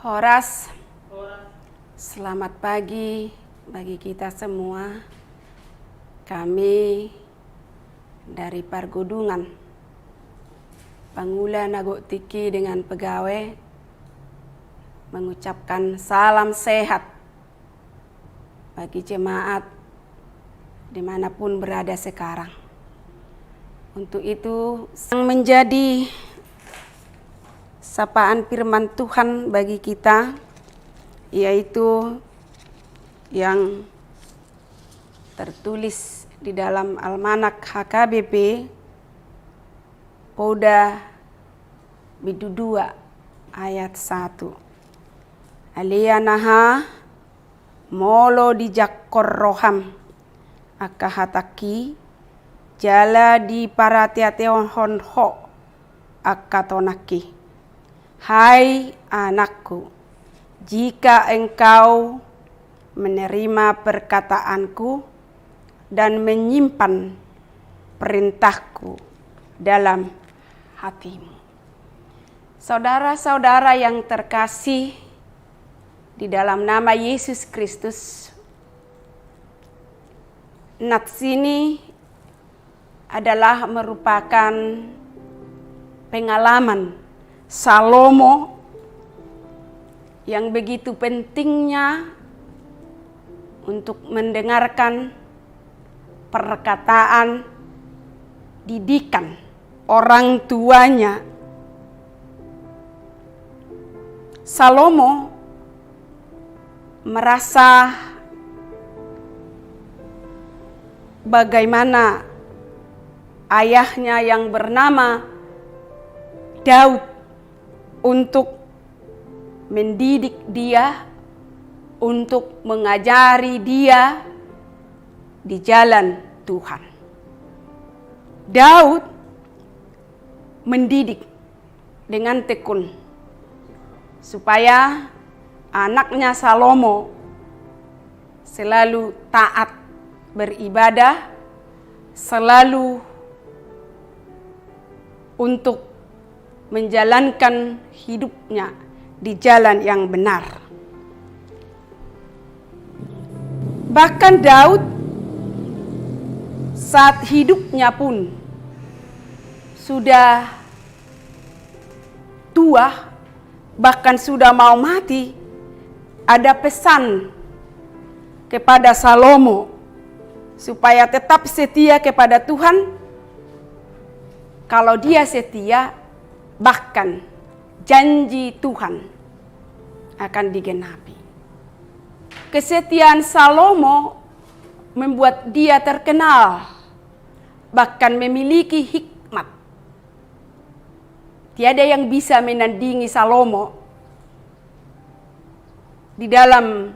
Horas, selamat pagi bagi kita semua. Kami dari Pargodungan, Pangula Nagok Tiki dengan pegawai mengucapkan salam sehat bagi jemaat dimanapun berada sekarang. Untuk itu, yang menjadi sapaan firman Tuhan bagi kita, yaitu yang tertulis di dalam Almanak HKBP Poda Bidudua ayat 1. Alianaha molo di jakkor roham akahataki jala di paratiateon honho akatonaki. Hai anakku, jika engkau menerima perkataanku dan menyimpan perintahku dalam hatimu. Saudara-saudara yang terkasih di dalam nama Yesus Kristus, nats ini adalah merupakan pengalaman Salomo yang begitu pentingnya untuk mendengarkan perkataan didikan orang tuanya. Salomo merasa bagaimana ayahnya yang bernama Daud untuk mendidik dia, untuk mengajari dia di jalan Tuhan. Daud mendidik dengan tekun supaya anaknya Salomo selalu taat beribadah, selalu untuk menjalankan hidupnya di jalan yang benar. Bahkan Daud saat hidupnya pun sudah tua, bahkan sudah mau mati, ada pesan kepada Salomo supaya tetap setia kepada Tuhan. Kalau dia setia, bahkan janji Tuhan akan digenapi. Kesetiaan Salomo membuat dia terkenal, bahkan memiliki hikmat. Tiada yang bisa menandingi Salomo di dalam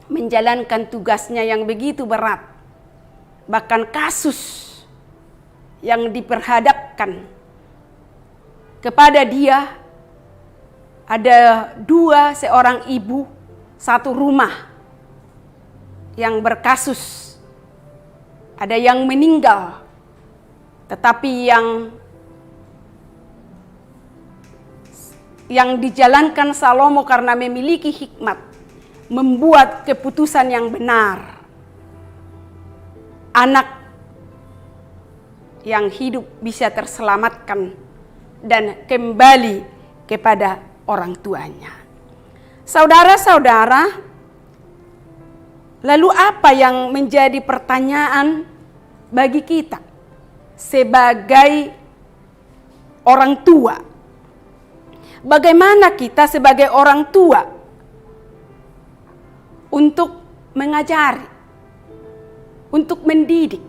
menjalankan tugasnya yang begitu berat. Bahkan kasus yang diperhadapkan kepada dia, ada seorang ibu, satu rumah yang berkasus. Ada yang meninggal, tetapi yang dijalankan Salomo karena memiliki hikmat, membuat keputusan yang benar. Anak yang hidup bisa terselamatkan dan kembali kepada orang tuanya. Saudara-saudara, lalu apa yang menjadi pertanyaan bagi kita sebagai orang tua? Bagaimana kita sebagai orang tua untuk mengajari, untuk mendidik?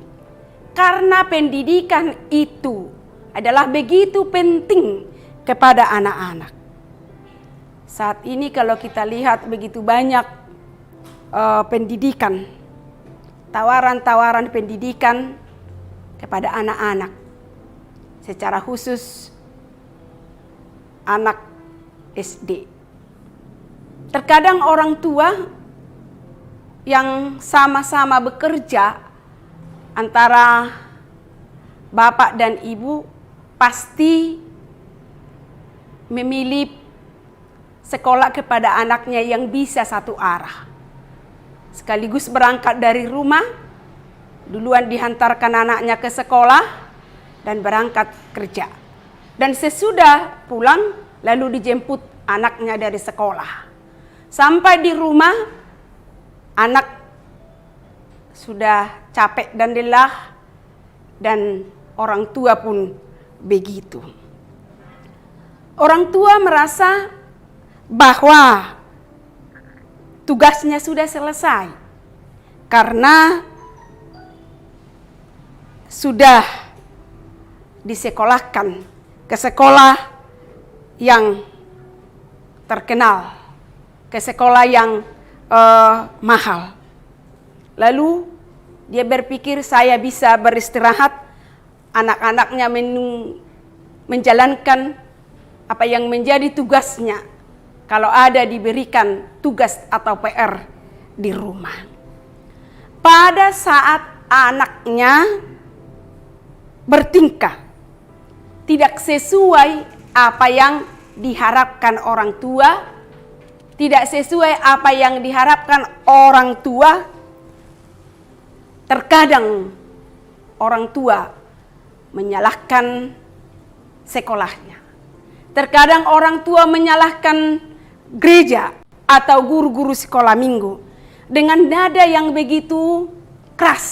Karena pendidikan itu adalah begitu penting kepada anak-anak. Saat ini kalau kita lihat begitu banyak pendidikan, tawaran-tawaran pendidikan kepada anak-anak, secara khusus anak SD. Terkadang orang tua yang sama-sama bekerja antara bapak dan ibu pasti memilih sekolah kepada anaknya yang bisa satu arah. Sekaligus berangkat dari rumah, duluan dihantarkan anaknya ke sekolah dan berangkat kerja. Dan sesudah pulang, lalu dijemput anaknya dari sekolah. Sampai di rumah, anak sudah capek dan lelah, dan orang tua pun begitu. Orang tua merasa bahwa tugasnya sudah selesai karena sudah disekolahkan ke sekolah yang terkenal, ke sekolah yang mahal. Lalu dia berpikir, saya bisa beristirahat, anak-anaknya menjalankan apa yang menjadi tugasnya kalau ada diberikan tugas atau PR di rumah. Pada saat anaknya bertingkah tidak sesuai apa yang diharapkan orang tua, tidak sesuai apa yang diharapkan orang tua, terkadang orang tua menyalahkan sekolahnya. Terkadang orang tua menyalahkan gereja atau guru-guru sekolah minggu dengan nada yang begitu keras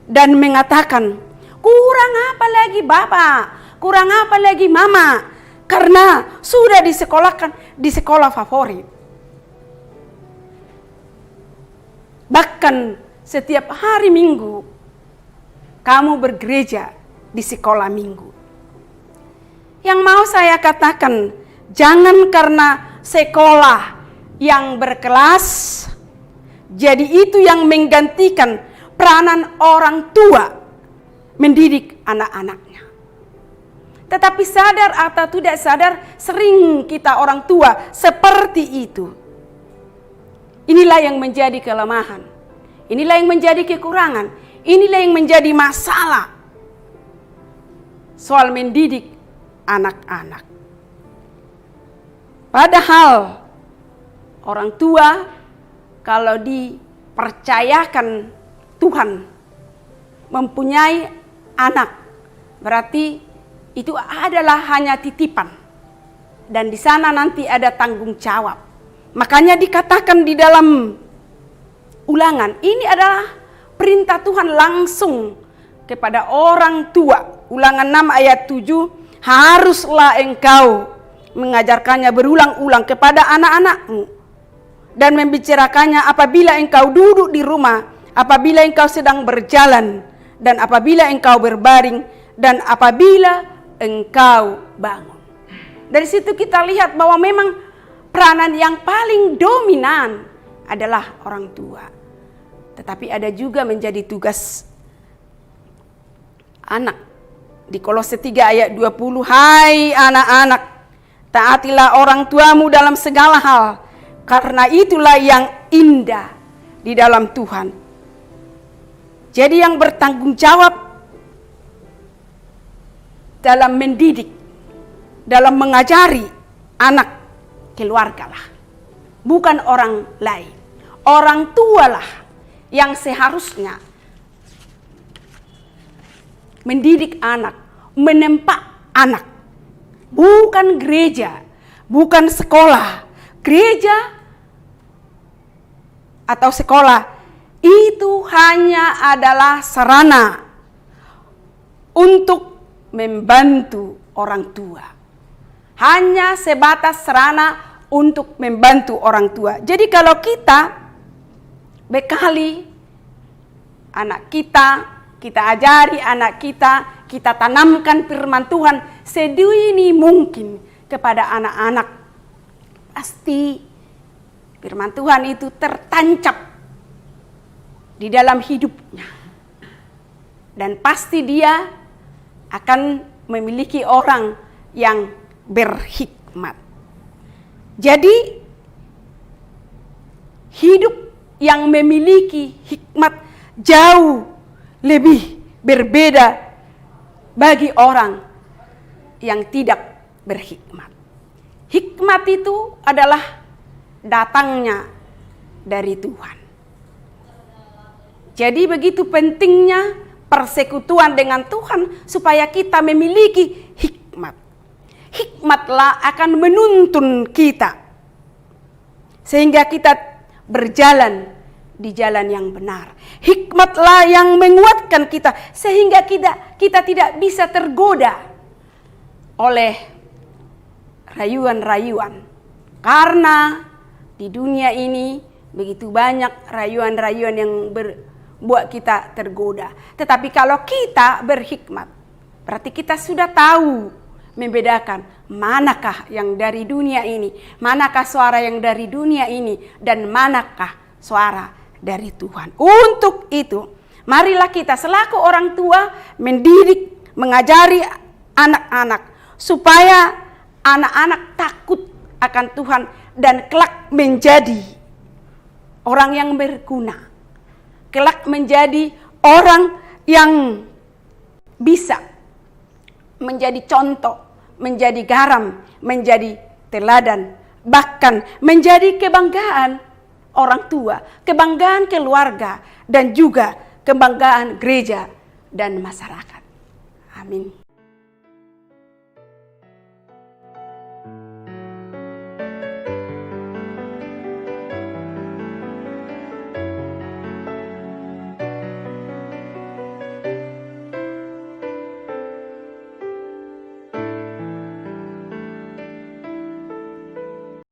dan mengatakan, kurang apa lagi bapak, kurang apa lagi mama, karena sudah disekolahkan di sekolah favorit. Bahkan setiap hari Minggu kamu bergereja di sekolah minggu. Yang mau saya katakan, jangan karena sekolah yang berkelas, jadi itu yang menggantikan peranan orang tua mendidik anak-anaknya. Tetapi sadar atau tidak sadar, sering kita orang tua seperti itu. Inilah yang menjadi kelemahan. Inilah yang menjadi kekurangan. Inilah yang menjadi masalah soal mendidik anak-anak. Padahal orang tua kalau dipercayakan Tuhan mempunyai anak, berarti itu adalah hanya titipan. Dan di sana nanti ada tanggung jawab. Makanya dikatakan di dalam Ulangan, ini adalah perintah Tuhan langsung kepada orang tua. Ulangan 6 ayat 7, haruslah engkau mengajarkannya berulang-ulang kepada anak-anakmu dan membicarakannya apabila engkau duduk di rumah, apabila engkau sedang berjalan, dan apabila engkau berbaring, dan apabila engkau bangun. Dari situ kita lihat bahwa memang peranan yang paling dominan adalah orang tua. Tetapi ada juga menjadi tugas anak. Di Kolose 3 ayat 20, hai anak-anak, taatilah orang tuamu dalam segala hal, karena itulah yang indah di dalam Tuhan. Jadi yang bertanggung jawab dalam mendidik, dalam mengajari anak, keluargalah, bukan orang lain. Orang tualah yang seharusnya mendidik anak, menempa anak. Bukan gereja, bukan sekolah. Gereja atau sekolah itu hanya adalah sarana untuk membantu orang tua. Hanya sebatas sarana untuk membantu orang tua. Jadi kalau kita bekali anak kita ajari anak kita tanamkan firman Tuhan sedini mungkin kepada anak-anak, pasti firman Tuhan itu tertancap di dalam hidupnya. Dan pasti dia akan memiliki orang yang berhikmat. Jadi hidup yang memiliki hikmat jauh lebih berbeda bagi orang yang tidak berhikmat. Hikmat itu adalah datangnya dari Tuhan. Jadi begitu pentingnya persekutuan dengan Tuhan supaya kita memiliki hikmat. Hikmatlah akan menuntun kita sehingga kita berjalan di jalan yang benar. Hikmatlah yang menguatkan kita sehingga kita tidak bisa tergoda oleh rayuan-rayuan. Karena di dunia ini begitu banyak rayuan-rayuan yang buat kita tergoda. Tetapi kalau kita berhikmat, berarti kita sudah tahu membedakan manakah yang dari dunia ini, manakah suara yang dari dunia ini, dan manakah suara dari Tuhan. Untuk itu, marilah kita selaku orang tua mendidik, mengajari anak-anak supaya anak-anak takut akan Tuhan dan kelak menjadi orang yang berguna. Kelak menjadi orang yang bisa menjadi contoh, menjadi garam, menjadi teladan, bahkan menjadi kebanggaan orang tua, kebanggaan keluarga, dan juga kebanggaan gereja dan masyarakat. Amin.